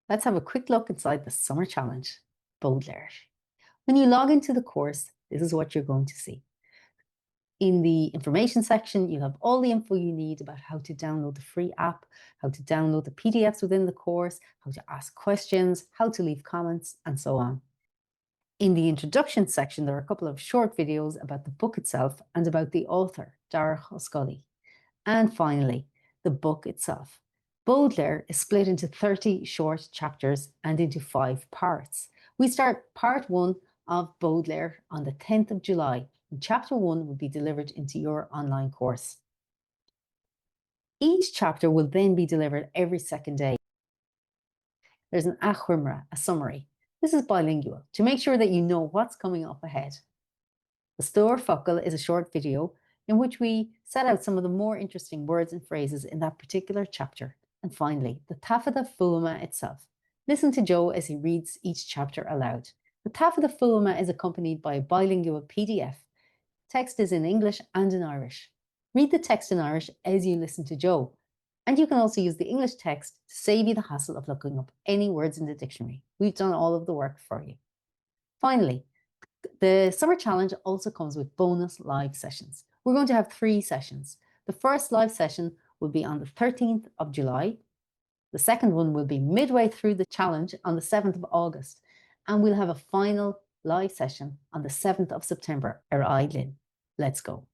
Let's have a quick look inside the Summer Challenge, Bódléar. When you log into the course, this is what you're going to see. In the information section, you'll have all the info you need about how to download the free app, how to download the PDFs within the course, how to ask questions, how to leave comments, and so on. In the introduction section, there are a couple of short videos about the book itself and about the author, Sracfhéachaint. And finally, the book itself. Bódléar is split into 30 short chapters and into 5 parts. We start part 1 of Bódléar on the 10th of July, and chapter 1 will be delivered into your online course. Each chapter will then be delivered every second day. There's an samhradh, a summary. This is bilingual to make sure that you know what's coming up ahead. The tSamhraidh is a short video in which we set out some of the more interesting words and phrases in that particular chapter. And finally, the tSamhraidh itself. Listen to Joe as he reads each chapter aloud. The tSamhraidh is accompanied by a bilingual PDF. Text is in English and in Irish. Read the text in Irish as you listen to Joe. And you can also use the English text to save you the hassle of looking up any words in the dictionary. We've done all of the work for you. Finally, the Summer Challenge also comes with bonus live sessions. We're going to have 3 sessions. The first live session will be on the 13th of July. The second one will be midway through the challenge on the 7th of August. And we'll have a final live session on the 7th of September, linn. Let's go.